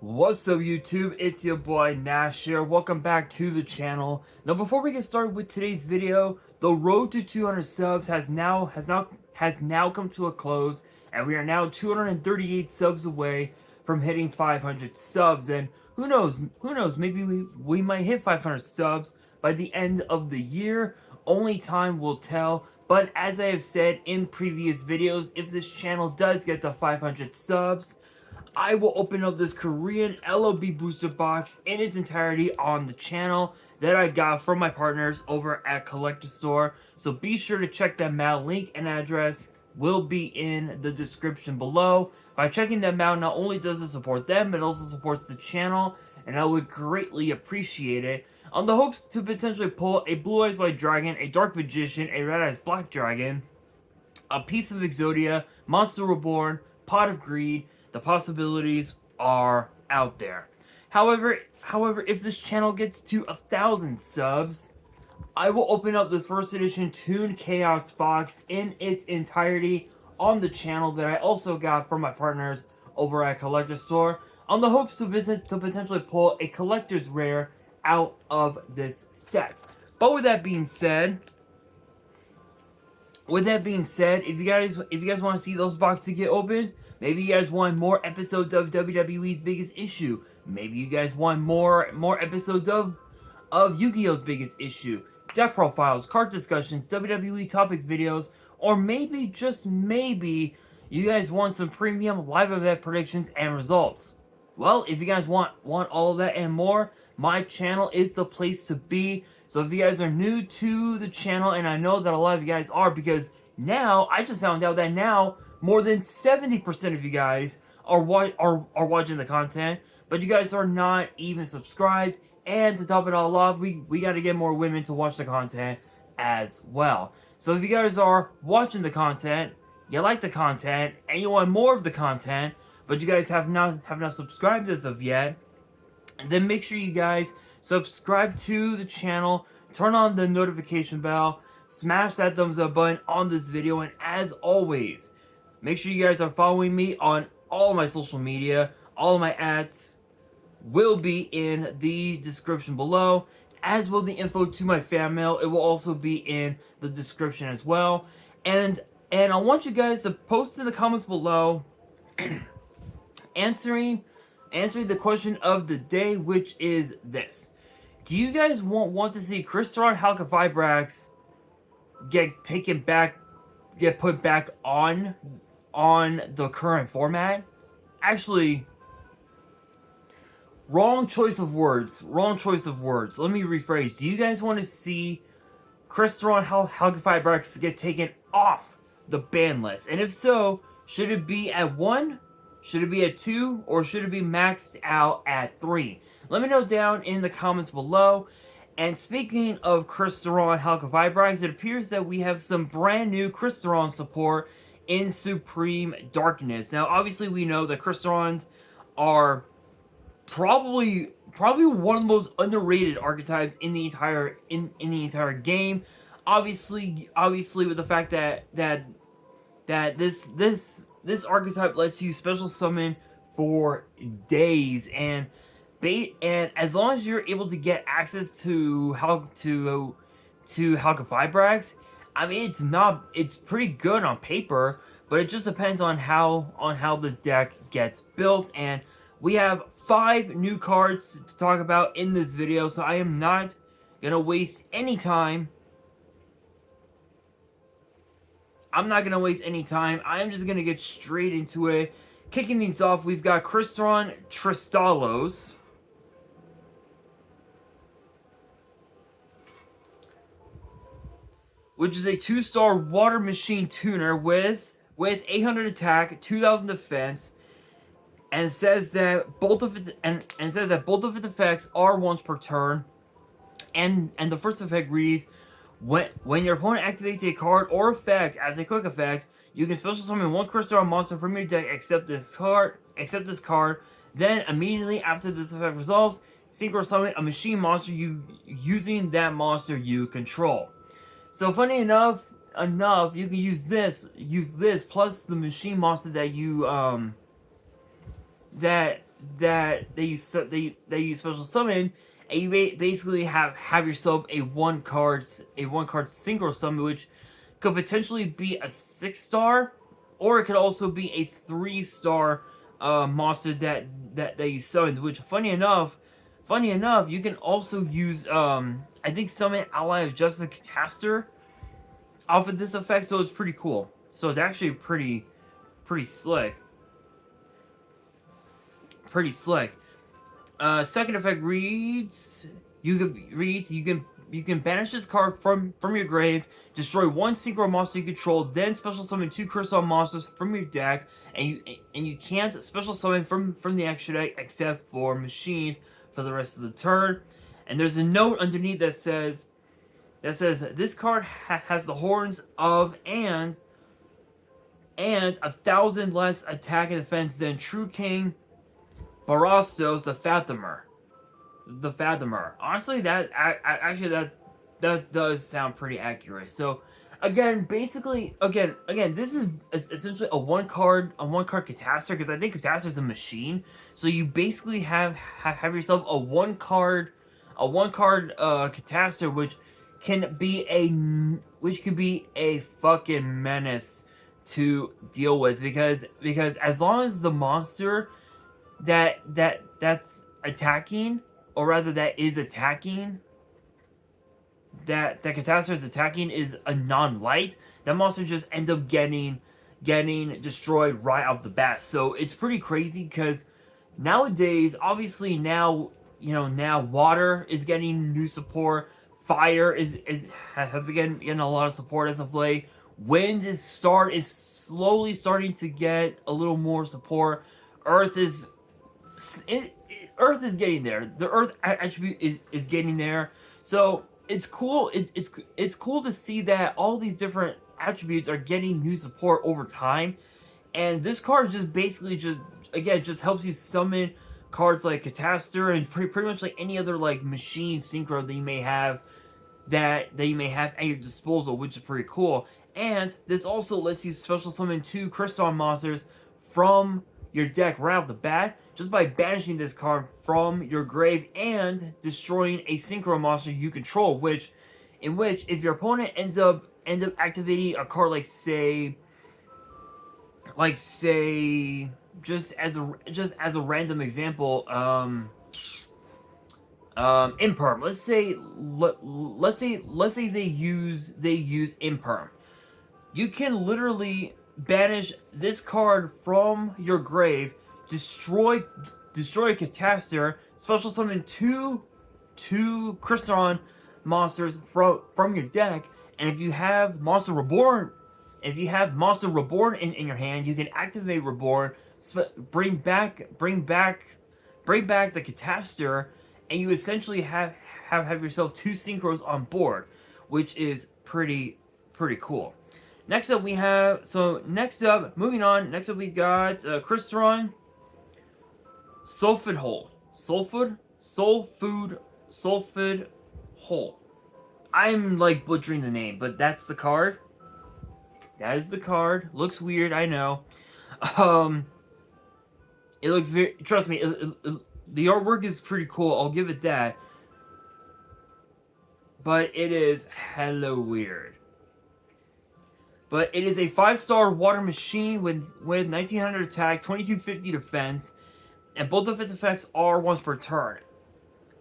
What's up YouTube, it's your boy Nash here. Welcome back to the channel. Now before we get started with today's video, the road to 200 subs has now come to a close, and we are now 238 subs away from hitting 500 subs. And who knows, maybe we might hit 500 subs by the end of the year. Only time will tell. But as I have said in previous videos, if this channel does get to 500 subs, I will open up this Korean LOB booster box in its entirety on the channel that I got from my partners over at Collector Store. So be sure to check them out. Link and address will be in the description below. By checking them out, not only does it support them, it also supports the channel, and I would greatly appreciate it. On the hopes to potentially pull a Blue Eyes White Dragon, a Dark Magician, a Red Eyes Black Dragon, a piece of Exodia, Monster Reborn, Pot of Greed. The possibilities are out there. However, if this channel gets to 1,000 subs, I will open up this first edition Toon Chaos box in its entirety on the channel that I also got from my partners over at Collector Store, on the hopes to potentially pull a collector's rare out of this set. But with that being said, if you guys want to see those boxes get opened, maybe you guys want more episodes of WWE's Biggest Issue, maybe you guys want more episodes of Yu-Gi-Oh's Biggest Issue, deck profiles, card discussions, WWE topic videos, or maybe, just maybe, you guys want some premium live event predictions and results. Well, if you guys want all of that and more, my channel is the place to be. So if you guys are new to the channel, and I know that a lot of you guys are, because now, I just found out that now, more than 70% of you guys are watching the content, but you guys are not even subscribed, and to top it all off, we got to get more women to watch the content as well. So if you guys are watching the content, you like the content, and you want more of the content, but you guys have not subscribed as of yet, then make sure you guys subscribe to the channel, turn on the notification bell, smash that thumbs up button on this video, and as always, make sure you guys are following me on all of my social media. All of my ads will be in the description below, as will the info to my fan mail. It will also be in the description as well. And I want you guys to post in the comments below answering the question of the day, which is this: do you guys want to see Crystron Halka-Vibrax get put back on the current format? Actually, wrong choice of words. Let me rephrase. Do you guys want to see Crystron Halka-Vibrax get taken off the ban list? And if so, should it be at 1? Should it be at 2? Or should it be maxed out at 3? Let me know down in the comments below. And speaking of Crystron Halka-Vibrax, it appears that we have some brand new Crystron support in Supreme Darkness. Now, obviously, we know that Crystrons are probably one of the most underrated archetypes in the entire game. Obviously, with the fact that this archetype lets you special summon for days, and as long as you're able to get access to Halka-Vibrax, I mean, it's pretty good on paper, but it just depends on how the deck gets built. And we have 5 new cards to talk about in this video, so I am not gonna waste any time. I am just gonna get straight into it. Kicking these off, we've got Crystron Tristalos, which is a 2-star water machine tuner with 800 attack, 2000 defense, and says that both of its effects are once per turn. And the first effect reads: when your opponent activates a card or effect as a quick effect, you can special summon 1 Crystron monster from your deck except this card. Then immediately after this effect resolves, synchro summon a machine monster using that monster you control. So funny enough, you can use this plus the machine monster that that you special summon, and you basically have yourself a one card synchro summon, which could potentially be a 6-star, or it could also be a 3-star monster that you summoned. Which funny enough, you can also use I think summon Ally of Justice Catastor off of this effect, so it's pretty cool. So it's actually pretty slick. Pretty slick. Second effect reads you can banish this card from your grave, destroy one synchro monster you control, then special summon 2 Crystron monsters from your deck, and you can't special summon from the extra deck except for machines for the rest of the turn. And there's a note underneath that says this card has the horns of and 1,000 less attack and defense than True King Barastos the Fathomer. Honestly, that does sound pretty accurate. So again, basically, this is essentially a one card Catastor, because I think Catastor is a machine. So you basically have yourself a one card Catastor, which can be a fucking menace to deal with, because as long as the monster that's attacking, or rather that is attacking, that Catastor is attacking, is a non-light, that monster just ends up getting destroyed right off the bat. So it's pretty crazy, because nowadays, obviously now water is getting new support, fire has been getting a lot of support as of late. Wind is slowly starting to get a little more support. Earth is getting there. The Earth attribute is getting there. So it's cool. It's cool to see that all these different attributes are getting new support over time. And this card just basically just helps you summon cards like Catastor and pretty much like any other like machine synchro that you may have at your disposal, which is pretty cool. And this also lets you special summon 2 Crystron monsters from your deck right off the bat, just by banishing this card from your grave and destroying a synchro monster you control. In which if your opponent ends up activating a card like say just as a random example, Imperm. Let's say they use Imperm. You can literally banish this card from your grave, destroy Catastor, special summon 2 Crystron monsters from your deck, and if you have Monster Reborn in your hand, you can activate Reborn, bring back the Catastor, and you essentially have yourself 2 synchros on board, which is pretty cool. Next up we got Crystron Sulfid Hole. Sulfid Hole. I'm like butchering the name, but that's the card. That is the card. Looks weird, I know. It looks very, trust me, the artwork is pretty cool, I'll give it that. But it is hella weird. But it is a 5-star water machine with 1900 attack, 2250 defense, and both of its effects are once per turn.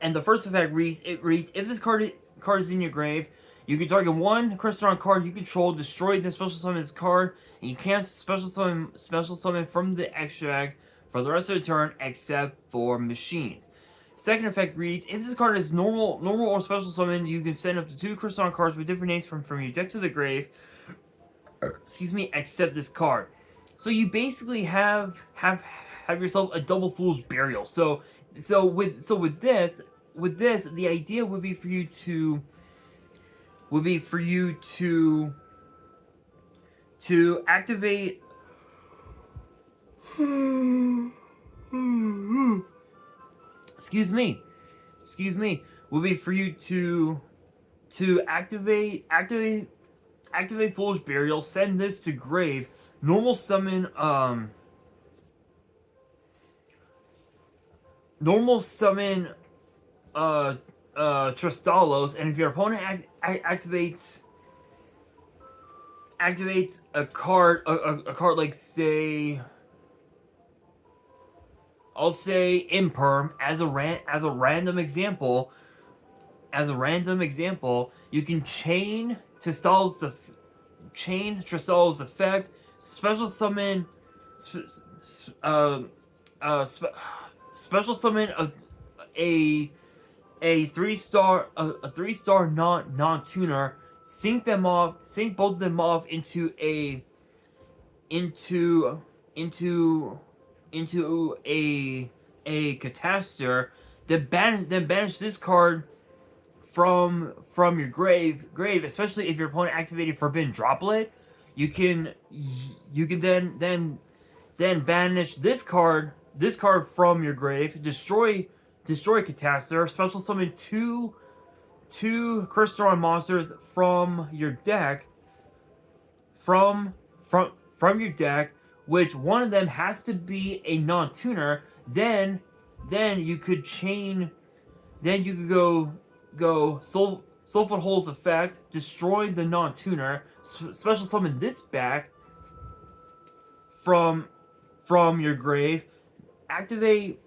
And the first effect reads, if this card is in your grave, you can target one Crystron card you control, destroy the special summon this card, and you can't special summon from the extra for the rest of the turn except for machines. Second effect reads, if this card is normal or special summon, you can send up to 2 Crystron cards with different names from your deck to the grave. Except this card. So you basically have yourself a double Fool's Burial. So with this, the idea would be for you to activate. Excuse me. Would be for you to activate Foolish Burial, send this to grave, normal summon normal summon Tristalos, and if your opponent activates a card, a card like, say, I'll say Imperm as a random example. You can chain Tristalos effect, special summon, uh, special summon a a 3-star a 3-star non-tuner, sync both of them off into into into a catastor, then banish this card from your grave, especially if your opponent activated Forbidden Droplet. You can banish this card from your grave, destroy Catastor, special summon two Crystron monsters from your deck, from your deck, which one of them has to be a non-tuner. Then you could chain. Then you could go Soulful Hole's effect, destroy the non-tuner, special summon this back from your grave, activate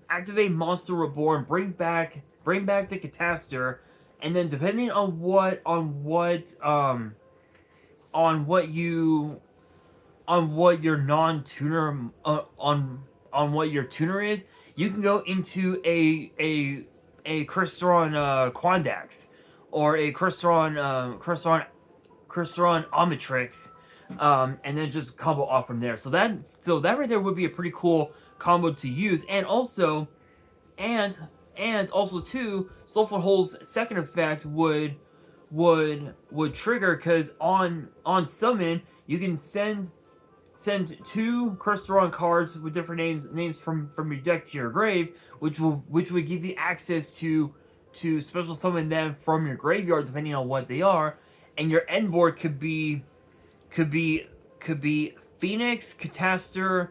Monster Reborn, bring back the Catastor, and then depending on what your non-tuner on what your tuner is, you can go into a Crystron Quandax, or a Crystron Omnitrix, and then just combo off from there. So that right there would be a pretty cool combo to use. And also too, Soulful Hole's second effect would trigger, because on summon you can send two Crystron cards with different names from your deck to your grave, which would give you access to special summon them from your graveyard depending on what they are. And your end board could be Phoenix Catastor,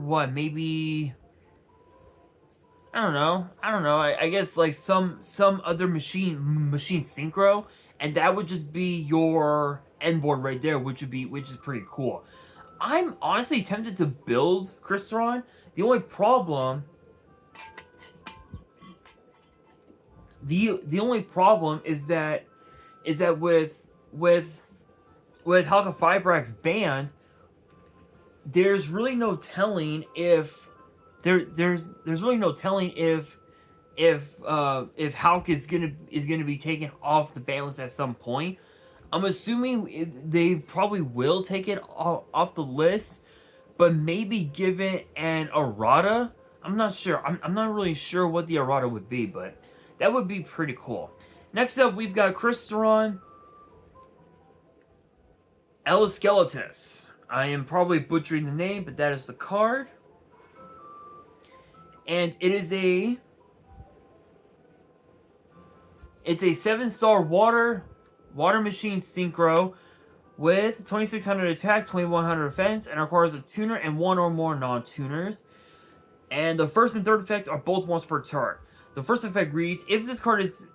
what, maybe, I don't know. I guess like some other machine synchro, and that would just be your end board right there, which is pretty cool. I'm honestly tempted to build Crystron. The only problem is that with Halka Fibrax banned, there's really no telling if there's really no telling if Hulk is gonna be taken off the ban list at some point. I'm assuming they probably will take it off the list, but maybe give it an errata. I'm not sure. I'm not really sure what the errata would be, but that would be pretty cool. Next up, we've got Crystron Elasceletus. I am probably butchering the name, but that is the card. And it's a 7-star water machine synchro with 2600 attack, 2100 defense, and requires a tuner and one or more non-tuners. And the first and third effects are both once per turn. The first effect reads: if this card is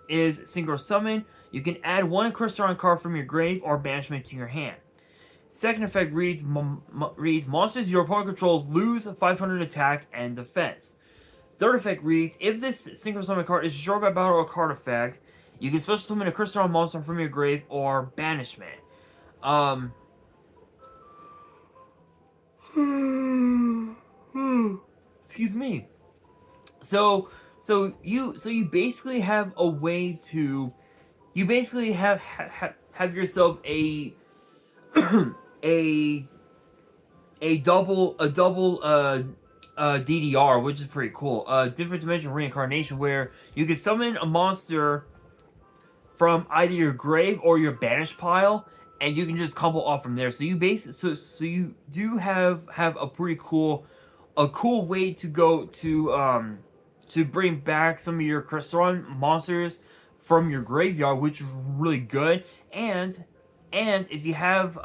synchro summon, you can add one Crystron card from your grave or banishment to your hand. Second effect reads: monsters your opponent controls lose 500 attack and defense. Third effect reads: if this synchro summon card is destroyed by battle or card effect, you can special summon a Crystron monster from your grave or banishment. Excuse me. So you basically have a way to, you basically have yourself a a double DDR, which is pretty cool. Different dimension reincarnation, where you can summon a monster from either your grave or your banished pile, and you can just combo off from there. So you you do have a pretty cool way to go to bring back some of your Crystron monsters from your graveyard, which is really good. And if you have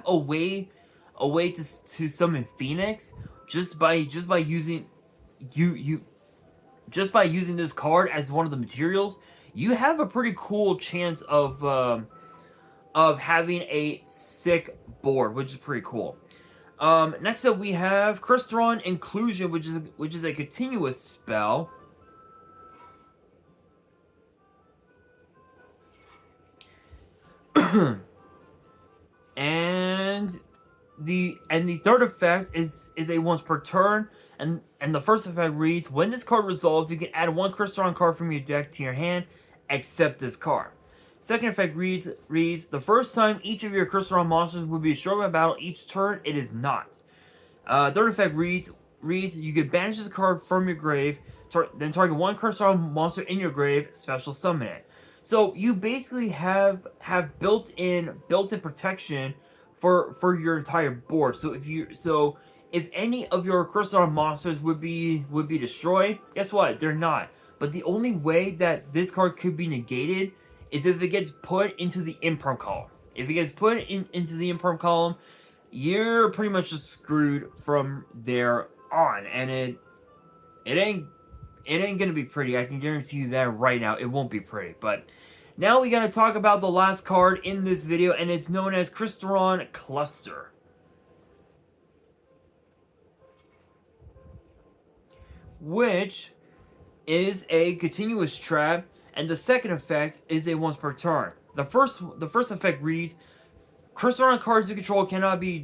a way a way to summon Phoenix just by using just by using this card as one of the materials, you have a pretty cool chance of having a sick board, which is pretty cool. Next up we have Crystron Inclusion, which is a continuous spell. and the third effect is a once per turn, and the first effect reads: when this card resolves, you can add one Crystron card from your deck to your hand, except this card. Second effect reads: the first time each of your Crystron monsters will be destroyed by battle each turn, it is not. Third effect reads: you can banish this card from your grave, then target one Crystron monster in your grave, special summon it. So you basically have built-in protection for your entire board. So if any of your Crystron monsters would be destroyed, guess what? They're not. But the only way that this card could be negated is if it gets put into the imperm column. If it gets put into the imperm column, you're pretty much just screwed from there on, and it ain't gonna be pretty. I can guarantee you that right now. It won't be pretty. But now we gotta talk about the last card in this video, and it's known as Crystron Cluster, which is a continuous trap, and the second effect is a once per turn. The first effect reads: Crystron cards you control cannot be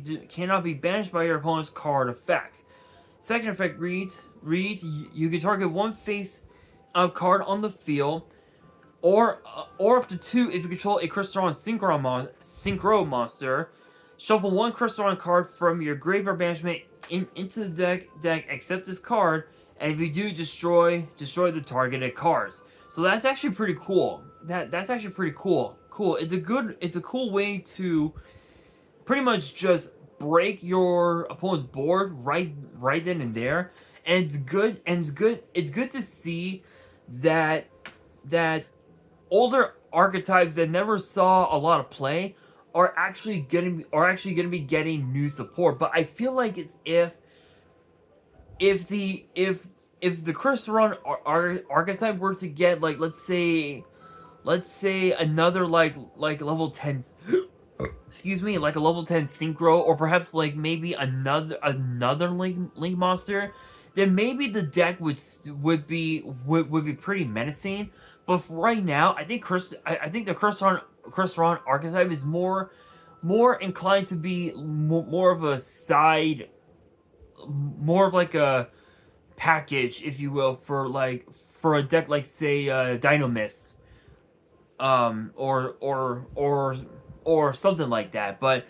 banished by your opponent's card effects. Second effect reads you can target one face-up card on the field, or up to two if you control a Crystron Synchro monster. Shuffle one Crystron card from your graveyard banishment into the deck, except this card, and if you do, destroy the targeted cards. So that's actually pretty cool. That's actually pretty cool. It's a cool way to pretty much just break your opponent's board right then and there. And it's good to see that older archetypes that never saw a lot of play are actually gonna be getting new support. But I feel like it's if the Crystron archetype were to get, like, let's say another like level 10 excuse me, like a level 10 synchro, or perhaps like maybe another link monster, then maybe the deck would be pretty menacing. But for right now, I think the Crystron archetype is more inclined to be more of a side, more of like a package, if you will, for a deck like, say, Dynamis, or something like that. But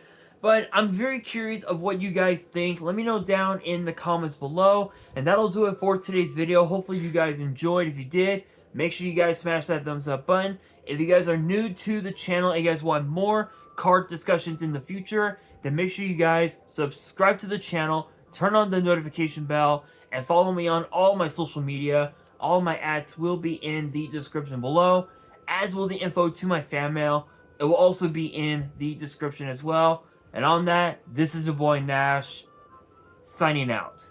I'm very curious of what you guys think. Let me know down in the comments below, and that'll do it for today's video. Hopefully you guys enjoyed. If you did, make sure you guys smash that thumbs up button. If you guys are new to the channel and you guys want more card discussions in the future, then make sure you guys subscribe to the channel, turn on the notification bell, and follow me on all my social media. All my ads will be in the description below, as will the info to my fan mail. It will also be in the description as well. And on that, this is your boy Nash, signing out.